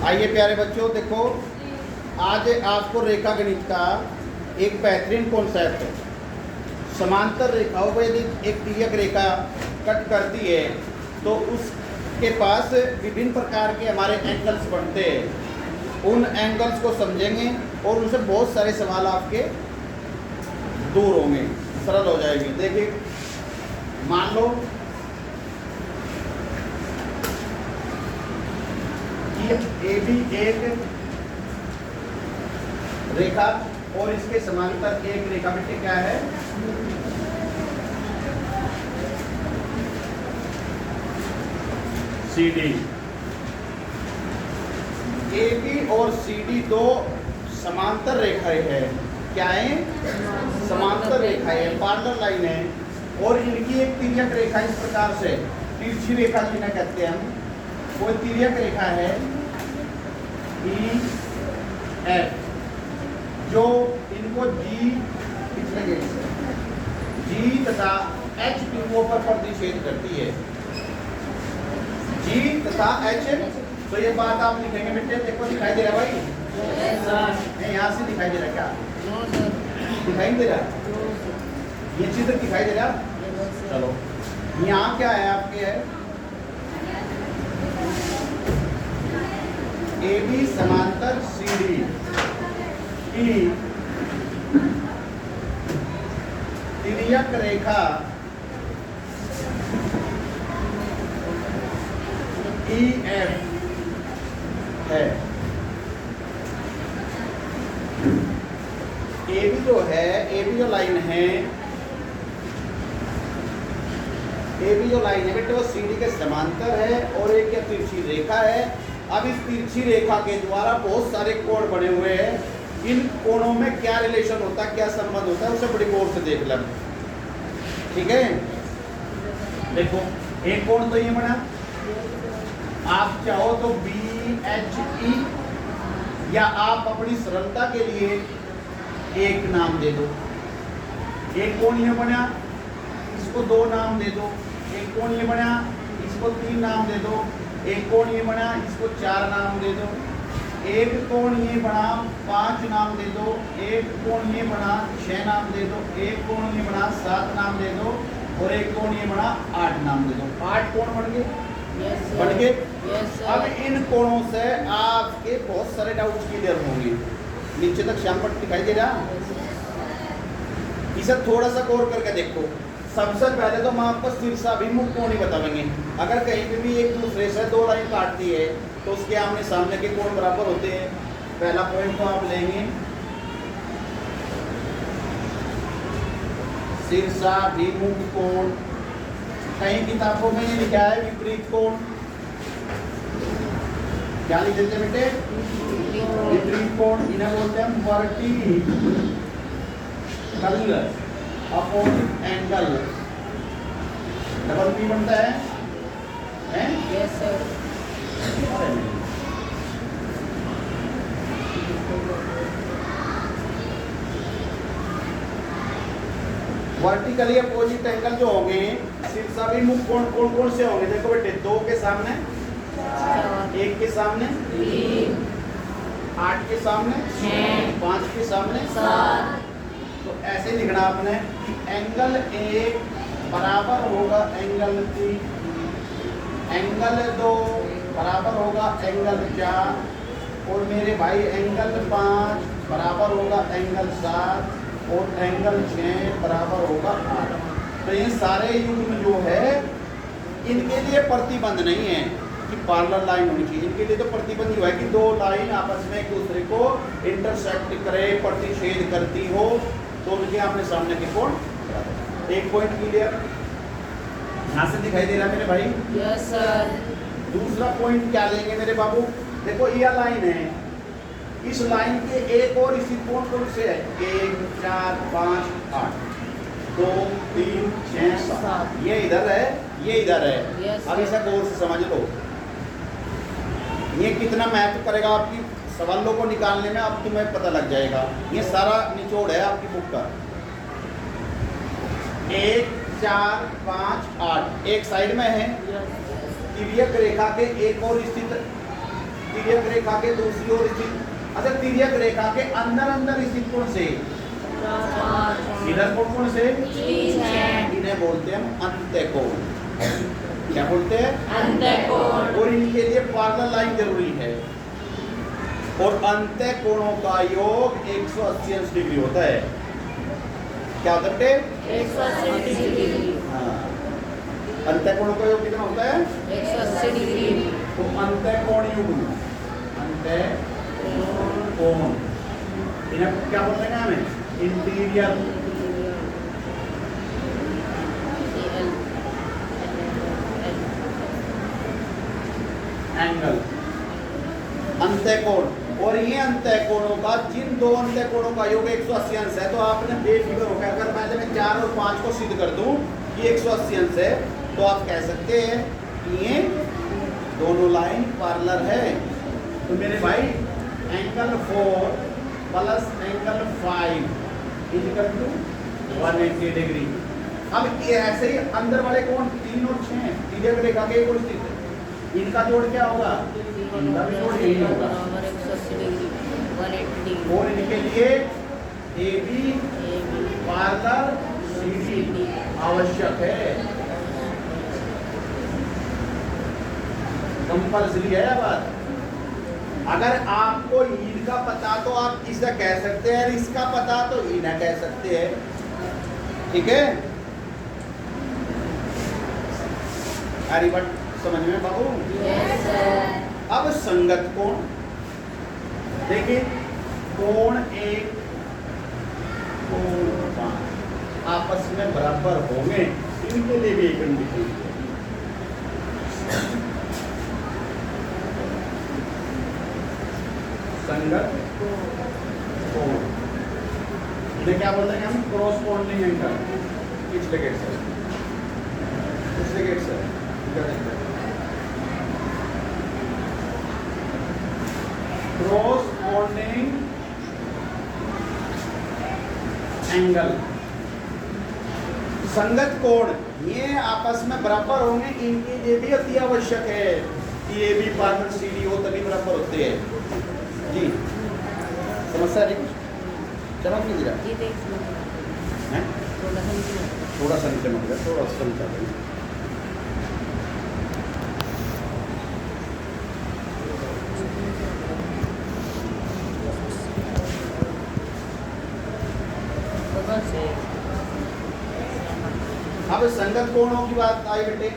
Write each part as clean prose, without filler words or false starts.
आइए प्यारे बच्चों, देखो आज आपको रेखा गणित का एक बेहतरीन कॉन्सेप्ट है। समांतर रेखाओं को यदि एक तिर्यक रेखा कट करती है तो उसके पास विभिन्न प्रकार के हमारे एंगल्स बनते हैं। उन एंगल्स को समझेंगे और उनसे बहुत सारे सवाल आपके दूर होंगे, सरल हो जाएगी। देखिए, मान लो ए बी एक रेखा और इसके समांतर एक रेखा बेटे क्या है, सी डी। ए बी और सी डी दो समांतर रेखाएं हैं। क्या है? समांतर रेखाएं है, पैरेलल लाइन है। और इनकी एक तिर्यक रेखा इस प्रकार से, तिरछी रेखा जिन्हें कहते हैं हम, वो तिर्यक रेखा है ई एफ, जो इनको जी तथा एच बिंदुओं पर प्रतिच्छेद करती है। जी तथा एच, तो ये बात आप लिखेंगे बेटे। देखो दिखाई दे रहा भाई? नहीं, यहाँ से दिखाई दे रहा क्या? दिखाई दे रहा? ये चित्र दिखाई दे रहा? चलो, यहाँ क्या है आपके? है ए बी समांतर सी डी की तिर्यक रेखा ई एफ है। ए बी जो है, ए बी जो लाइन है, ए बी जो लाइन है बेटे वो सी डी के समांतर है और एक या तिरछी रेखा है। अब इस तिरछी रेखा के द्वारा बहुत सारे कोण बने हुए हैं। इन कोणों में क्या रिलेशन होता है, क्या संबंध होता है, उसे बड़ी गौर से देख लें। ठीक है, देखो एक कोण तो ये बना, आप चाहो तो बी एच ई, या आप अपनी सरलता के लिए एक नाम दे दो। एक कोण ये बना, इसको दो नाम दे दो। एक कोण ये बना, इसको तीन नाम दे दो। एक कोण ये बना, इसको चार नाम दे दो। एक कोण ये बना, पांच नाम दे दो। एक कोण ये बना, छह नाम दे दो। एक कोण ये बना, सात नाम दे दो। और एक कोण ये बना, आठ नाम दे दो। आठ कोण बन गए? बन गए। अब इन कोणों से आपके बहुत सारे डाउट्स क्लियर होंगे। नीचे तक श्याम पट्ट दिखाई दे रहा? इसे थोड़ा सा गौर करके देखो। सबसे पहले तो हम आपको शीर्षाभिमुख कोण ही बताएंगे। अगर कहीं पे भी एक दूसरे से दो लाइन काटती है तो उसके आमने सामने के कोण बराबर होते हैं। पहला पॉइंट तो आप लेंगे शीर्षाभिमुख कोण। कई किताबों में ये लिखा है विपरीत कोण। क्या लिख देते बेटे? विपरीत कोण। इन्हें बोलते हैं vertical opposite angle. Double P बनता है? Yes sir. Vertically opposite angle जो होंगे, शीर्षाभिमुख कोण कौन कौन से होंगे? देखो बेटे, दो के सामने, एक के सामने, 8 के सामने, 5 के सामने, 7। तो ऐसे लिखना आपने कि एंगल ए बराबर होगा एंगल 3, एंगल 2 बराबर होगा एंगल 4, और मेरे भाई एंगल 5 बराबर होगा एंगल 7, और एंगल 6 बराबर होगा 8। तो ये सारे युग्म जो है, इनके लिए प्रतिबंध नहीं है कि पैरेलल लाइन होनी चाहिए। इनके लिए तो प्रतिबंध हुआ है कि दो लाइन आपस में एक दूसरे को इंटरसेक्ट करे, प्रतिच्छेद करती हो, तो उनके आमने सामने के कोण। एक पॉइंट क्लियर? यहाँ से दिखाई दे रहा है मेरे भाई? Yes sir. दूसरा पॉइंट क्या लेंगे मेरे बाबू? देखो यह लाइन है, इस लाइन के एक और इसी कोण कौन से है? 1, 4, 5, 8, 2, 3, 6, 7। ये इधर है, ये इधर है। yes, अब इसे गौर से समझ लो। ये कितना महत्व करेगा आपकी सवालों को निकालने में, अब तुम्हें पता लग जाएगा। ये सारा निचोड़ है आपकी बुक का। 1, 4, 5, 8 एक साइड में है। तिर्यक रेखा के एक और स्थित तिर्यक रेखा के दूसरी ओर स्थित, अच्छा तिर्यक रेखा के अंदर अंदर स्थित कोण से, इधर कोण से, इन्हें बोलते हैं हम अंत्यकोण। क्या बोलते हैं, अंत्यकोण। और इनके लिए पैरेलल लाइन जरूरी है, और अंत्यकोणों का योग 180 डिग्री होता है। क्या होता है, 180 डिग्री। हाँ, अंत्यकोणों का योग कितना होता है, 180 डिग्री। तो अंत्यकोण युग्म, अंत्यकोण, इन्हें क्या बोलते हैं हमें, इंटीरियर एंगल, अंत्यकोण। और ये अंत्यकोणों का, जिन दो अंत्यकोणों का योग 180 अंश है, तो आपने बेफिक्र होकर, अगर मैं 4 और 5 को सिद्ध कर दूं कि 180 अंश है, तो आप कह सकते हैं कि ये दोनों लाइन पैरेलल है। तो मेरे भाई angle 4 plus angle 5 equal to 180 degree. अब ये ऐसे ही अंदर वाले कोण 3 और 6 तिर्यक रेखा के एक और स्थित है, इनका जोड़ क्या होगा, इनका भी जोड़ यही होगा। 180 डिग्री, 180 डिग्री। और इनके लिए A B parallel C D आवश्यक है, कंपल्सरी है यह बात। अगर आपको इनका पता तो आप इसे कह सकते हैं, इसका पता तो इन्हें कह सकते हैं, ठीक है। आर्यभट्ट समझ में बाबू, यस सर। अब संगत कोण देखिए, कोण 1 कोण 5 आपस में बराबर होंगे, इनके लिए भी एक कंडीशन है। संगत कोण, इन्हें क्या बोलते हैं हम, क्रॉसपोंडिंग एंगल। पिछले गेट से, पिछले गेट से क्रॉसपोंडिंग एंगल, संगत कोण, ये आपस में बराबर होंगे, इनके लिए भी अति आवश्यक है कि ये भी पैरेलल सीडी हो तभी बराबर होते हैं जी। समस्या है कुछ, चलो नहीं दिया ये देख हैं, थोड़ा सा नीचे। थोड़ा सा नीचे मत, थोड़ा सा समझा दें। अब संगत कोणों की बात आई बेटे,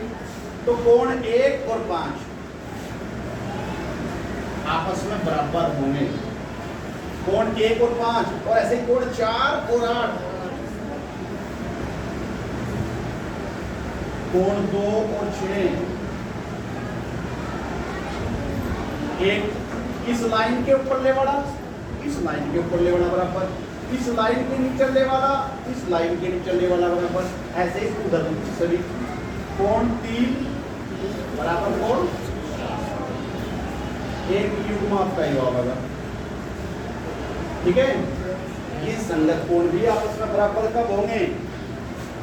तो कोण 1 और 5 आपस में बराबर होंगे, कोण 1 और 5, और ऐसे ही कोण 4 और 8, कोण 2 और 6, एक इस लाइन के ऊपर ले वाला, इस लाइन के ऊपर ले वाला बराबर, इस लाइन के नीचे ले वाला, इस लाइन के नीचे ले वाला बराबर, ऐसे ही उधर सभी कोण 3 बराबर कोण, एक युग्म आपका ही होगा, ठीक है। ये संगत कोण भी आपस में बराबर कब होंगे,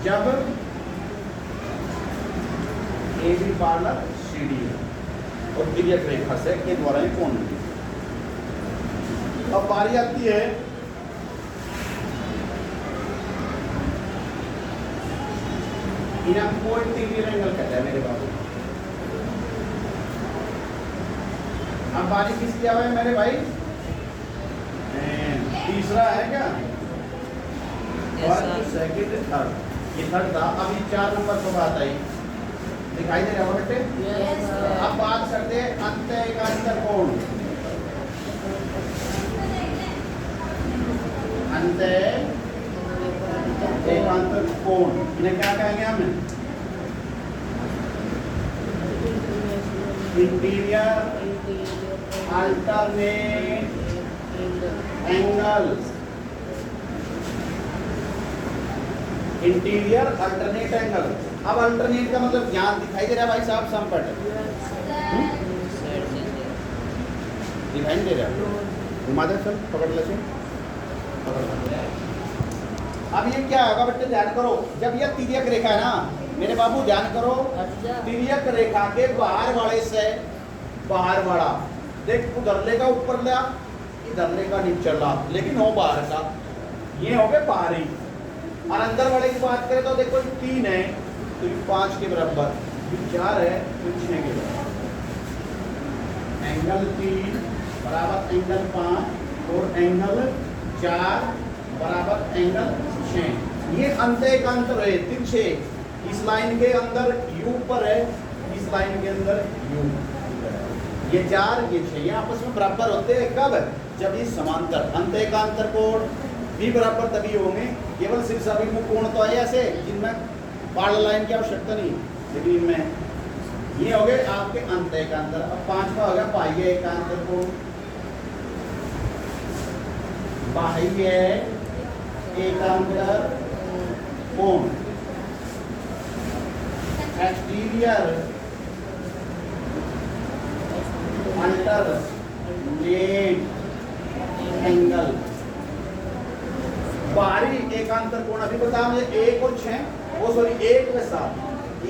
जब A B parallel C D और तिर्यक रेखा से के द्वारा ही कोण। अब बारी आती है इन्हें कोई इंटीरियर एंगल कहता है मेरे बाबू। अब बारी किसकी आवा है मेरे भाई, तीसरा है क्या, फर्स्ट सेकंड थर्ड, ये थर्ड था। अभी 4 नंबर पर बात आई, दिखाई दे रहा होगा बेटे। अब बात करते हैं अंत्य एकांतर कोण, अंत्य एकांतर कोण, इन्हें क्या कहेंगे हम, interior alternate angle, interior alternate angle. अब अल्टरनेट का मतलब यहाँ दिखाई दे रहा है भाई साहब, संपट दिखाई नहीं दे रहा, घुमा दे सर, पकड़ ले से। अब ये क्या होगा बच्चे, ध्यान करो, जब यह तिर्यक रेखा है ना मेरे बाबू, ध्यान करो, तिर्यक रेखा के बाहर वाले से बाहर वाला देख उधर लेगा ऊपर ला, इधर लेगा नीचे ला, लेकिन हो बाहर का, ये हो गए बाहरी। और अंदर वाले की बात करें तो देखो 3 है तो ये 5 के बराबर, ये 4 है तो 6 के बराबर। एंगल 3 बराबर एंगल 5 और एंगल 4 बराबर एंगल 6। ये अंतःएकांतर है तिरछे, इस लाइन के अंदर यू पर है, इस लाइन के अंदर यू, ये 4 ये 6, ये आपस में बराबर होते हैं कब? जब ये समांतर अंतःएकांतर कोण भी बराबर तभी होंगे, केवल शीर्ष अभिमुख कोण तो है ऐसे जिनमें पैरेलल लाइन की आवश्यकता नहीं, लेकिन इनमें ये हो गए आपके अंतःएकांतर। अब 5वां हो गया बाह्य एकांतर कोण। बाह्य एकांतर कोण, एक्सटीरियर अंतर लेट एंगल। बाहरी एकांतर कोण अभी बताया मुझे 1 और 6, वो सॉरी 1 व 7,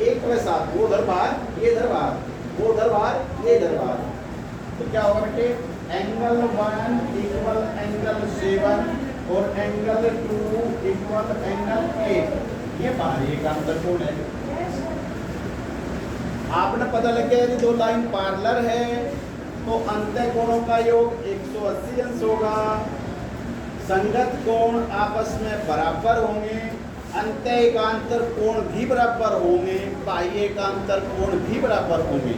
1 व 7, वो उधर बाहर ये इधर बाहर, वो उधर बाहर ये इधर बाहर। तो क्या होगा बेटे? एंगल 1 इक्वल एंगल 7 और एंगल 2 इक्वल एंगल 8। ये बाहरी एकांतर कोण है। आपने पता लग गया यदि दो लाइन पैरेलल है तो अंतः कोणों का योग 180 अंश होगा। संगत कोण आपस में बराबर होंगे, अंतःएकांतर कोण भी बराबर होंगे, बाह्य एकांतर कोण भी बराबर होंगे।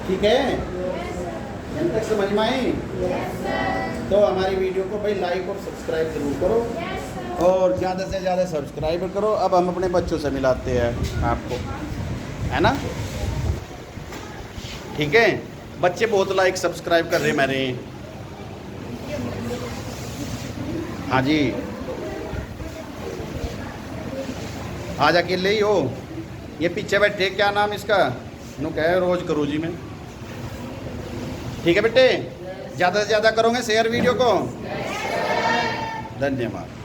ठीक है, यहाँ तक समझ में आई? तो हमारी वीडियो को भाई लाइक और सब्सक्राइब जरूर करो और ज़्यादा से ज़्यादा सब्सक्राइब करो। अब हम अपने बच्चों से मिलाते हैं आपको, है ना? ठीक है, बच्चे बहुत लाइक सब्सक्राइब कर रहे हैं मेरे। हाँ जी, आज अकेले ही हो? ये पीछे बैठे, क्या नाम इसका? नु कह रोज करो जी में। ठीक है बेटे, ज़्यादा से ज़्यादा करोगे शेयर वीडियो को। धन्यवाद।